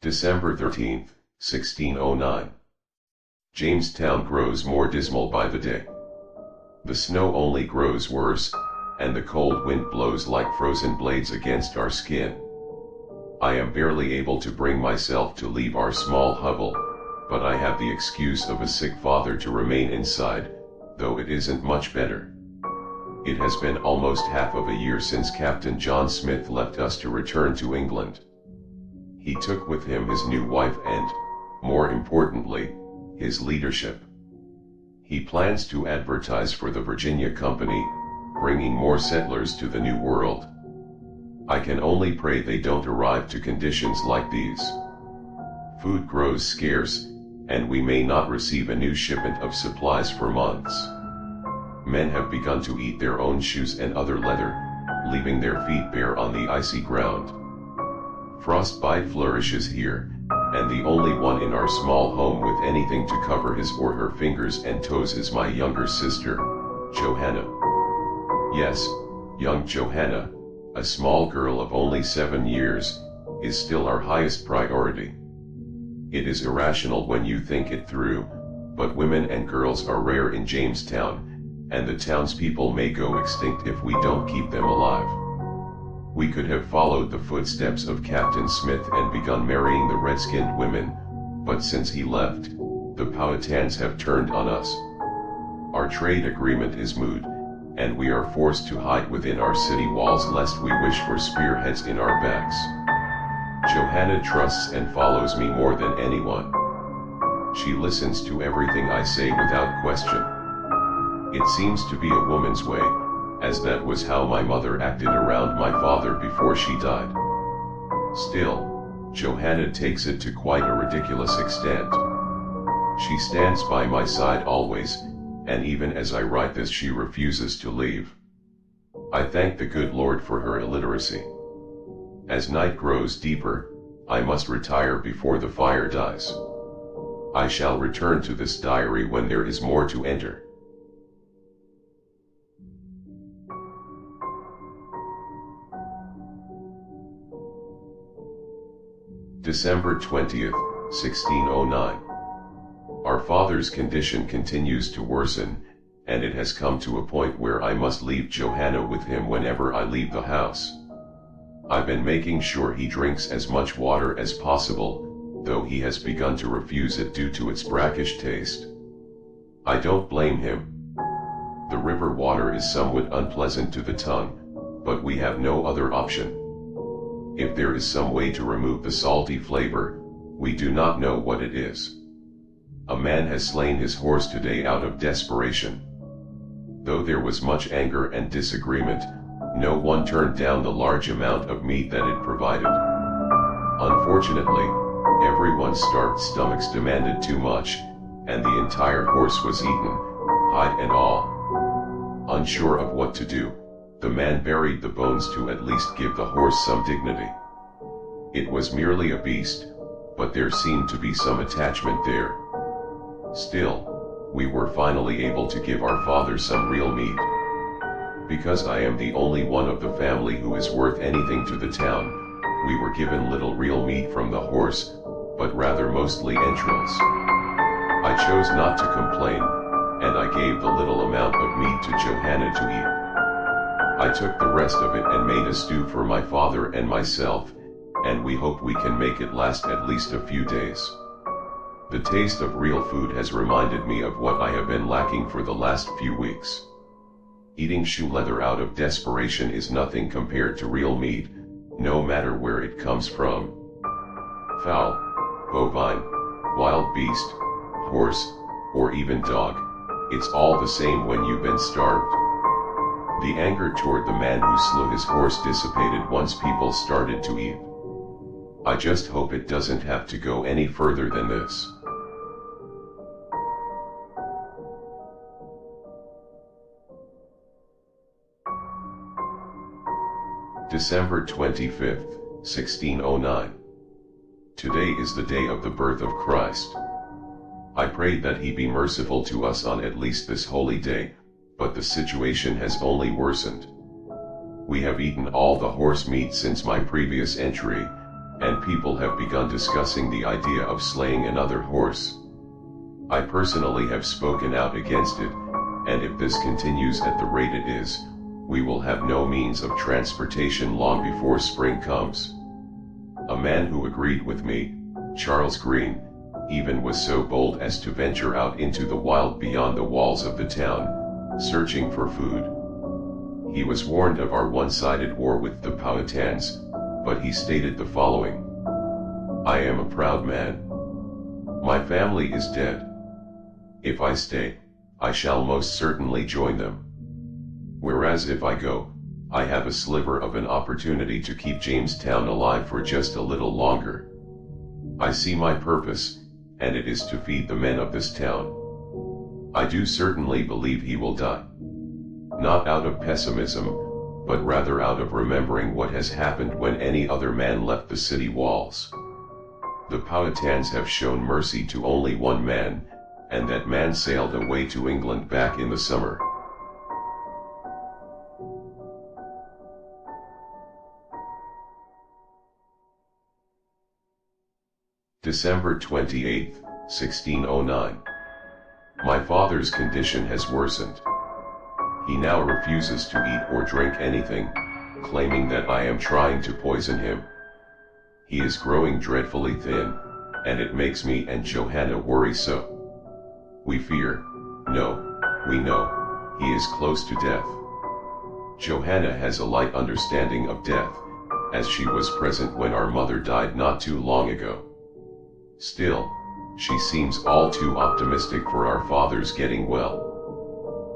December 13th, 1609. Jamestown grows more dismal by the day. The snow only grows worse, and the cold wind blows like frozen blades against our skin. I am barely able to bring myself to leave our small hovel, but I have the excuse of a sick father to remain inside, though it isn't much better. It has been almost half of a year since Captain John Smith left us to return to England. He took with him his new wife and, more importantly, his leadership. He plans to advertise for the Virginia Company, bringing more settlers to the New World. I can only pray they don't arrive to conditions like these. Food grows scarce, and we may not receive a new shipment of supplies for months. Men have begun to eat their own shoes and other leather, leaving their feet bare on the icy ground. Frostbite flourishes here, and the only one in our small home with anything to cover his or her fingers and toes is my younger sister, Johanna. Yes, young Johanna, a small girl of only 7 years, is still our highest priority. It is irrational when you think it through, but women and girls are rare in Jamestown, and the townspeople may go extinct if we don't keep them alive. We could have followed the footsteps of Captain Smith and begun marrying the red-skinned women, but since he left, the Powhatans have turned on us. Our trade agreement is moot, and we are forced to hide within our city walls lest we wish for spearheads in our backs. Johanna trusts and follows me more than anyone. She listens to everything I say without question. It seems to be a woman's way, as that was how my mother acted around my father before she died. Still, Johanna takes it to quite a ridiculous extent. She stands by my side always, and even as I write this she refuses to leave. I thank the good Lord for her illiteracy. As night grows deeper, I must retire before the fire dies. I shall return to this diary when there is more to enter. December 20th, 1609. Our father's condition continues to worsen, and it has come to a point where I must leave Johanna with him whenever I leave the house. I've been making sure he drinks as much water as possible, though he has begun to refuse it due to its brackish taste. I don't blame him. The river water is somewhat unpleasant to the tongue, but we have no other option. If there is some way to remove the salty flavor, we do not know what it is. A man has slain his horse today out of desperation. Though there was much anger and disagreement, no one turned down the large amount of meat that it provided. Unfortunately, everyone's starved stomachs demanded too much, and the entire horse was eaten, hide and all. Unsure of what to do, the man buried the bones to at least give the horse some dignity. It was merely a beast, but there seemed to be some attachment there. Still, we were finally able to give our father some real meat. Because I am the only one of the family who is worth anything to the town, we were given little real meat from the horse, but rather mostly entrails. I chose not to complain, and I gave the little amount of meat to Johanna to eat. I took the rest of it and made a stew for my father and myself, and we hope we can make it last at least a few days. The taste of real food has reminded me of what I have been lacking for the last few weeks. Eating shoe leather out of desperation is nothing compared to real meat, no matter where it comes from. Fowl, bovine, wild beast, horse, or even dog, it's all the same when you've been starved. The anger toward the man who slew his horse dissipated once people started to eat. I just hope it doesn't have to go any further than this. December 25th, 1609. Today is the day of the birth of Christ. I prayed that he be merciful to us on at least this holy day, but the situation has only worsened. We have eaten all the horse meat since my previous entry, and people have begun discussing the idea of slaying another horse. I personally have spoken out against it, and if this continues at the rate it is, we will have no means of transportation long before spring comes. A man who agreed with me, Charles Green, even was so bold as to venture out into the wild beyond the walls of the town, searching for food. He was warned of our one-sided war with the Powhatans, but he stated the following: "I am a proud man. My family is dead. If I stay, I shall most certainly join them. Whereas if I go, I have a sliver of an opportunity to keep Jamestown alive for just a little longer. I see my purpose, and it is to feed the men of this town. I do certainly believe he will die. Not out of pessimism, but rather out of remembering what has happened when any other man left the city walls. The Powhatans have shown mercy to only one man, and that man sailed away to England back in the summer." December 28, 1609. My father's condition has worsened. He now refuses to eat or drink anything, claiming that I am trying to poison him. He is growing dreadfully thin, and it makes me and Johanna worry so. We fear, no, we know, he is close to death. Johanna has a light understanding of death, as she was present when our mother died not too long ago. Still, she seems all too optimistic for our father's getting well.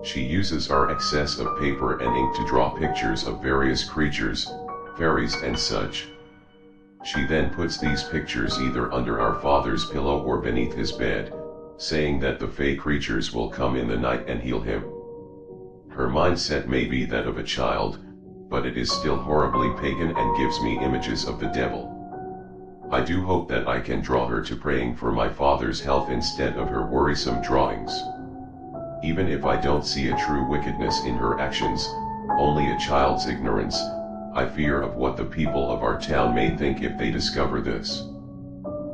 She uses our excess of paper and ink to draw pictures of various creatures, fairies and such. She then puts these pictures either under our father's pillow or beneath his bed, saying that the fey creatures will come in the night and heal him. Her mindset may be that of a child, but it is still horribly pagan and gives me images of the devil. I do hope that I can draw her to praying for my father's health instead of her worrisome drawings. Even if I don't see a true wickedness in her actions, only a child's ignorance, I fear of what the people of our town may think if they discover this.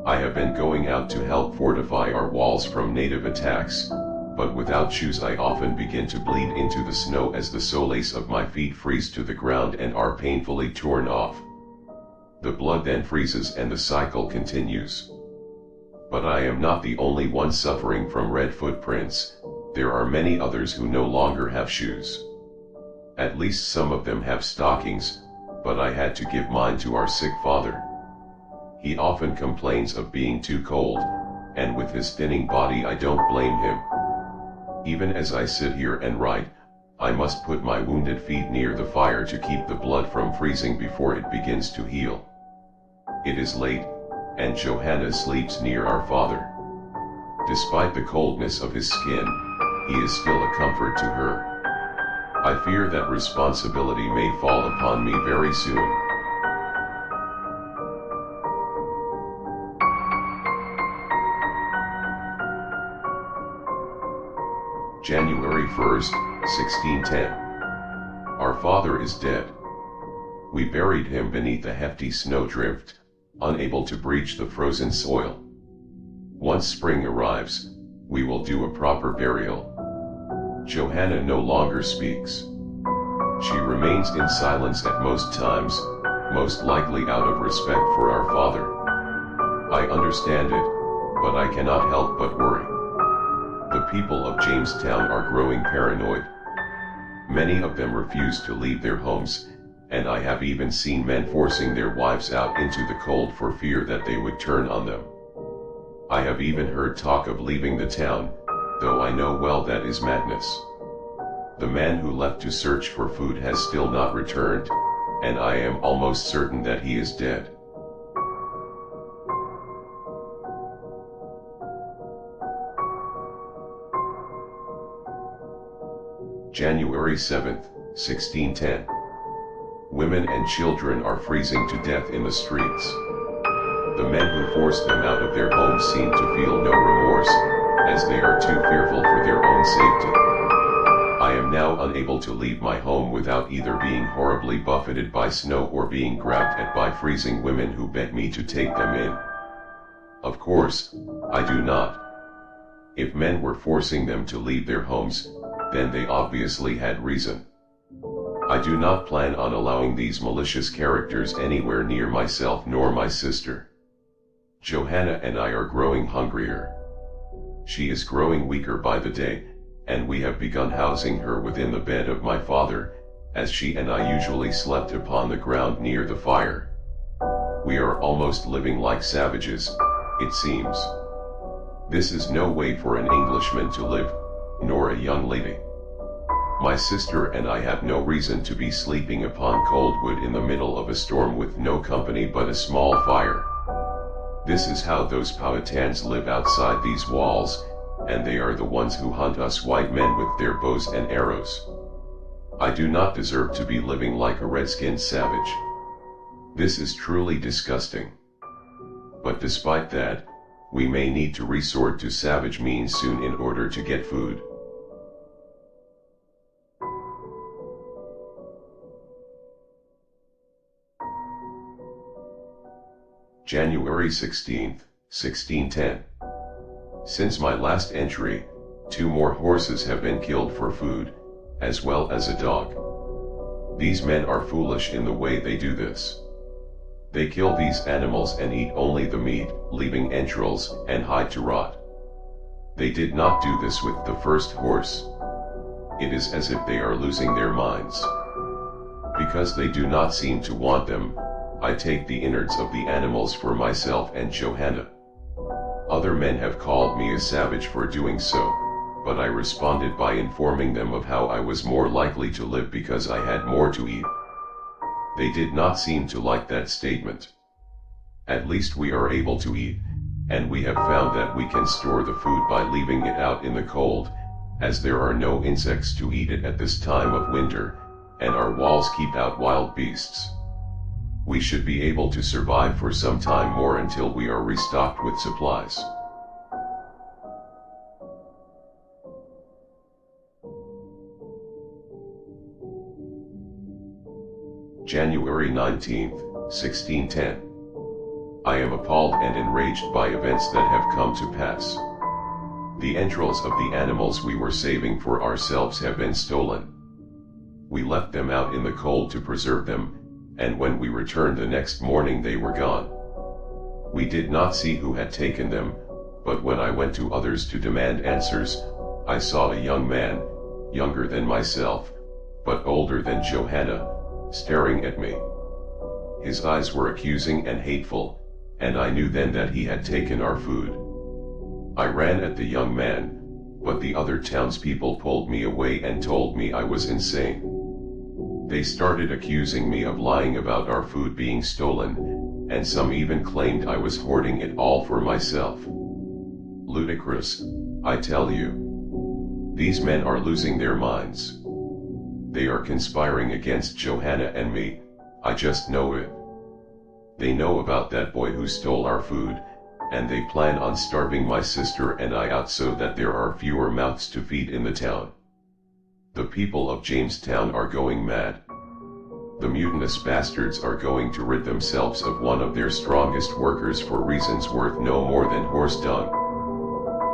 I have been going out to help fortify our walls from native attacks, but without shoes I often begin to bleed into the snow as the soles of my feet freeze to the ground and are painfully torn off. The blood then freezes and the cycle continues. But I am not the only one suffering from red footprints. There are many others who no longer have shoes. At least some of them have stockings, but I had to give mine to our sick father. He often complains of being too cold, and with his thinning body I don't blame him. Even as I sit here and write, I must put my wounded feet near the fire to keep the blood from freezing before it begins to heal. It is late, and Johanna sleeps near our father. Despite the coldness of his skin, he is still a comfort to her. I fear that responsibility may fall upon me very soon. January 1st, 1610. Our father is dead. We buried him beneath a hefty snowdrift, unable to breach the frozen soil. Once spring arrives, we will do a proper burial. Johanna no longer speaks. She remains in silence at most times, most likely out of respect for our father. I understand it, but I cannot help but worry. The people of Jamestown are growing paranoid. Many of them refuse to leave their homes, and I have even seen men forcing their wives out into the cold for fear that they would turn on them. I have even heard talk of leaving the town, though I know well that is madness. The man who left to search for food has still not returned, and I am almost certain that he is dead. January 7th, 1610. Women and children are freezing to death in the streets. The men who forced them out of their homes seem to feel no remorse, as they are too fearful for their own safety. I I am now unable to leave my home without either being horribly buffeted by snow or being grabbed at by freezing women who beg me to take them in. Of course, I do not. If men were forcing them to leave their homes, then they obviously had reason. I do not plan on allowing these malicious characters anywhere near myself nor my sister. Johanna and I are growing hungrier. She is growing weaker by the day, and we have begun housing her within the bed of my father, as she and I usually slept upon the ground near the fire. We are almost living like savages, it seems. This is no way for an Englishman to live, nor a young lady. My sister and I have no reason to be sleeping upon cold wood in the middle of a storm with no company but a small fire. This is how those Powhatans live outside these walls, and they are the ones who hunt us white men with their bows and arrows. I do not deserve to be living like a red-skinned savage. This is truly disgusting. But despite that, we may need to resort to savage means soon in order to get food. January 16, 1610. Since my last entry, 2 more horses have been killed for food, as well as a dog. These men are foolish in the way they do this. They kill these animals and eat only the meat, leaving entrails and hide to rot. They did not do this with the first horse. It is as if they are losing their minds. Because they do not seem to want them, I take the innards of the animals for myself and Johanna. Other men have called me a savage for doing so, but I responded by informing them of how I was more likely to live because I had more to eat. They did not seem to like that statement. At least we are able to eat, and we have found that we can store the food by leaving it out in the cold, as there are no insects to eat it at this time of winter, and our walls keep out wild beasts. We should be able to survive for some time more until we are restocked with supplies. January 19, 1610. I am appalled and enraged by events that have come to pass. The entrails of the animals we were saving for ourselves have been stolen. We left them out in the cold to preserve them, and when we returned the next morning they were gone. We did not see who had taken them, but when I went to others to demand answers, I saw a young man, younger than myself, but older than Johanna, staring at me. His eyes were accusing and hateful, and I knew then that he had taken our food. I ran at the young man, but the other townspeople pulled me away and told me I was insane. They started accusing me of lying about our food being stolen, and some even claimed I was hoarding it all for myself. Ludicrous, I tell you. These men are losing their minds. They are conspiring against Johanna and me, I just know it. They know about that boy who stole our food, and they plan on starving my sister and I out so that there are fewer mouths to feed in the town. The people of Jamestown are going mad. The mutinous bastards are going to rid themselves of one of their strongest workers for reasons worth no more than horse dung.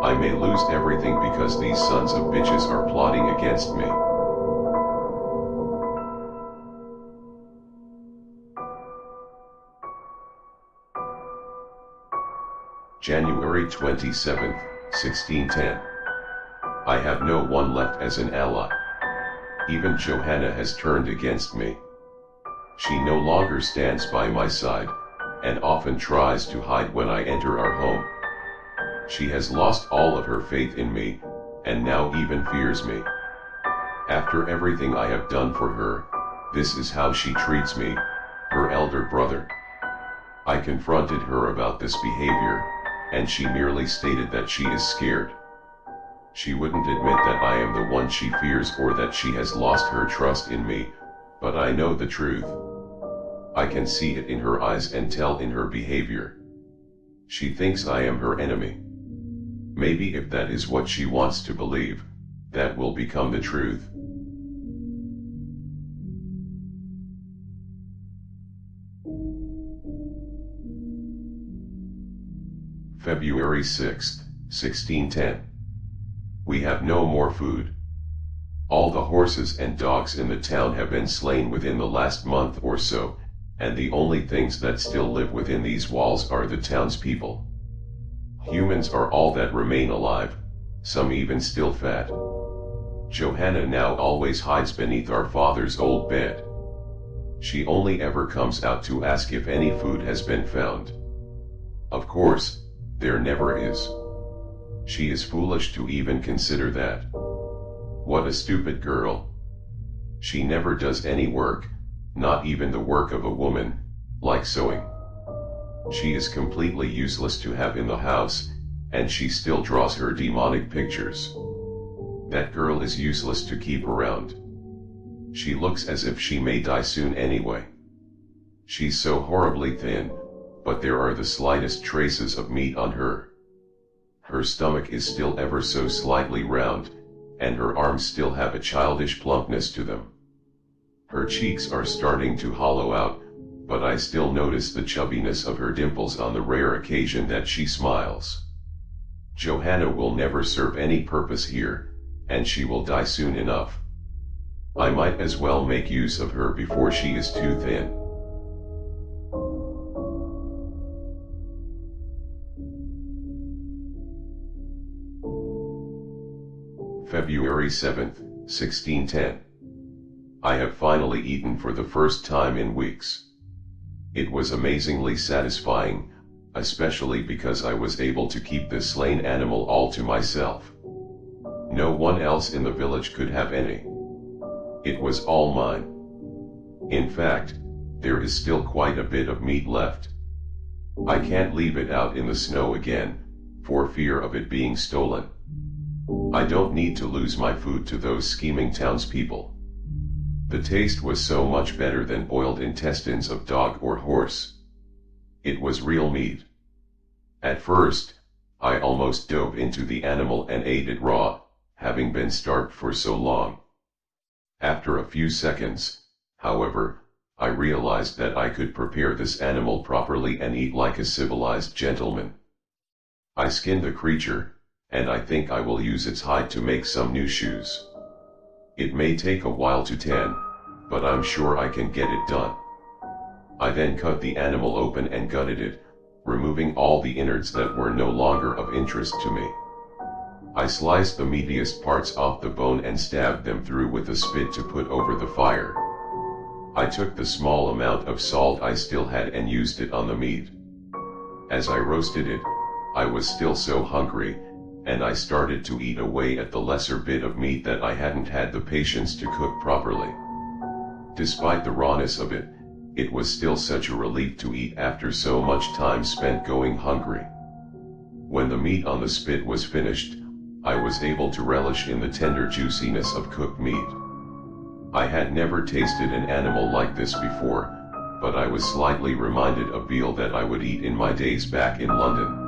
I may lose everything because these sons of bitches are plotting against me. January 27, 1610. I have no one left as an ally. Even Johanna has turned against me. She no longer stands by my side, and often tries to hide when I enter our home. She has lost all of her faith in me, and now even fears me. After everything I have done for her, this is how she treats me, her elder brother. I confronted her about this behavior, and she merely stated that she is scared. She wouldn't admit that I am the one she fears or that she has lost her trust in me, but I know the truth. I can see it in her eyes and tell in her behavior. She thinks I am her enemy. Maybe if that is what she wants to believe, that will become the truth. February 6, 1610. We have no more food. All the horses and dogs in the town have been slain within the last month or so, and the only things that still live within these walls are the townspeople. Humans are all that remain alive, some even still fat. Johanna now always hides beneath our father's old bed. She only ever comes out to ask if any food has been found. Of course, there never is. She is foolish to even consider that. What a stupid girl. She never does any work, not even the work of a woman, like sewing. She is completely useless to have in the house, and she still draws her demonic pictures. That girl is useless to keep around. She looks as if she may die soon anyway. She's so horribly thin, but there are the slightest traces of meat on her. Her stomach is still ever so slightly round, and her arms still have a childish plumpness to them. Her cheeks are starting to hollow out, but I still notice the chubbiness of her dimples on the rare occasion that she smiles. Johanna will never serve any purpose here, and she will die soon enough. I might as well make use of her before she is too thin. February 7, 1610. I have finally eaten for the first time in weeks. It was amazingly satisfying, especially because I was able to keep this slain animal all to myself. No one else in the village could have any. It was all mine. In fact, there is still quite a bit of meat left. I can't leave it out in the snow again, for fear of it being stolen. I don't need to lose my food to those scheming townspeople. The taste was so much better than boiled intestines of dog or horse. It was real meat. At first, I almost dove into the animal and ate it raw, having been starved for so long. After a few seconds, however, I realized that I could prepare this animal properly and eat like a civilized gentleman. I skinned the creature, and I think I will use its hide to make some new shoes. It may take a while to tan, but I'm sure I can get it done. I then cut the animal open and gutted it, removing all the innards that were no longer of interest to me. I sliced the meatiest parts off the bone and stabbed them through with a spit to put over the fire. I took the small amount of salt I still had and used it on the meat. As I roasted it, I was still so hungry, and I started to eat away at the lesser bit of meat that I hadn't had the patience to cook properly. Despite the rawness of it, it was still such a relief to eat after so much time spent going hungry. When the meat on the spit was finished, I was able to relish in the tender juiciness of cooked meat. I had never tasted an animal like this before, but I was slightly reminded of veal that I would eat in my days back in London.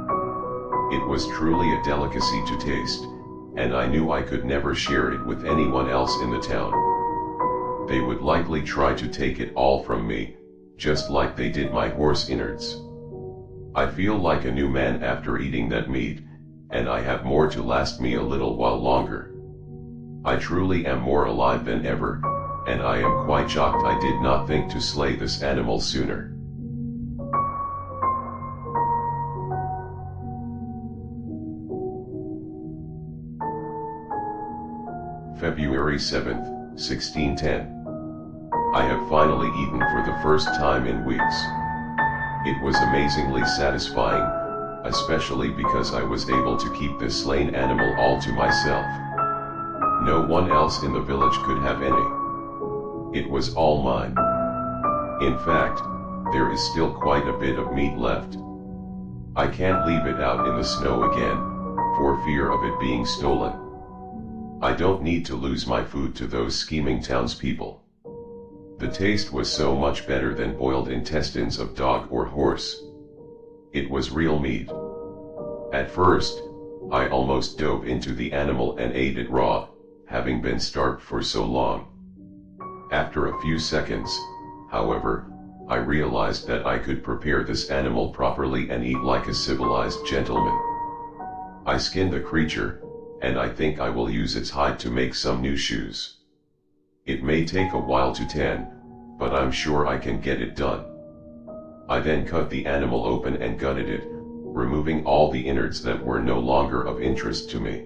It was truly a delicacy to taste, and I knew I could never share it with anyone else in the town. They would likely try to take it all from me, just like they did my horse innards. I feel like a new man after eating that meat, and I have more to last me a little while longer. I truly am more alive than ever, and I am quite shocked I did not think to slay this animal sooner. February 7, 1610. I have finally eaten for the first time in weeks. It was amazingly satisfying, especially because I was able to keep this slain animal all to myself. No one else in the village could have any. It was all mine. In fact, there is still quite a bit of meat left. I can't leave it out in the snow again, for fear of it being stolen. I don't need to lose my food to those scheming townspeople. The taste was so much better than boiled intestines of dog or horse. It was real meat. At first, I almost dove into the animal and ate it raw, having been starved for so long. After a few seconds, however, I realized that I could prepare this animal properly and eat like a civilized gentleman. I skinned the creature, and I think I will use its hide to make some new shoes. It may take a while to tan, but I'm sure I can get it done. I then cut the animal open and gutted it, removing all the innards that were no longer of interest to me.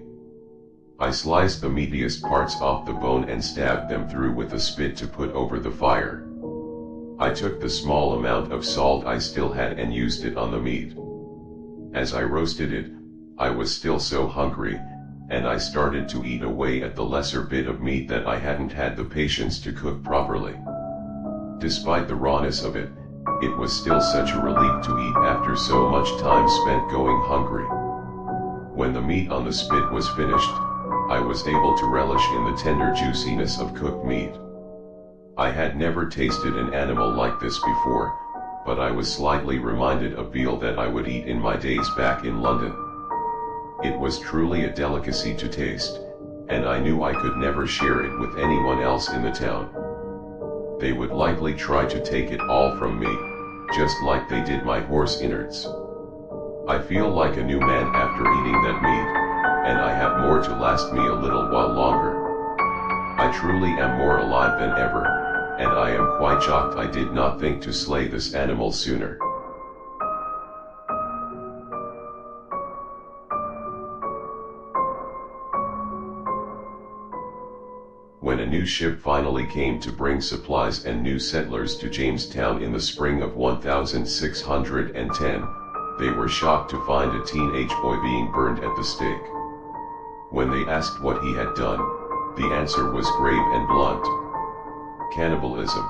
I sliced the meatiest parts off the bone and stabbed them through with a spit to put over the fire. I took the small amount of salt I still had and used it on the meat. As I roasted it, I was still so hungry, and I started to eat away at the lesser bit of meat that I hadn't had the patience to cook properly. Despite the rawness of it, it was still such a relief to eat after so much time spent going hungry. When the meat on the spit was finished, I was able to relish in the tender juiciness of cooked meat. I had never tasted an animal like this before, but I was slightly reminded of veal that I would eat in my days back in London. It was truly a delicacy to taste, and I knew I could never share it with anyone else in the town. They would likely try to take it all from me, just like they did my horse innards. I feel like a new man after eating that meat, and I have more to last me a little while longer. I truly am more alive than ever, and I am quite shocked I did not think to slay this animal sooner. When a new ship finally came to bring supplies and new settlers to Jamestown in the spring of 1610, they were shocked to find a teenage boy being burned at the stake. When they asked what he had done, the answer was grave and blunt: cannibalism.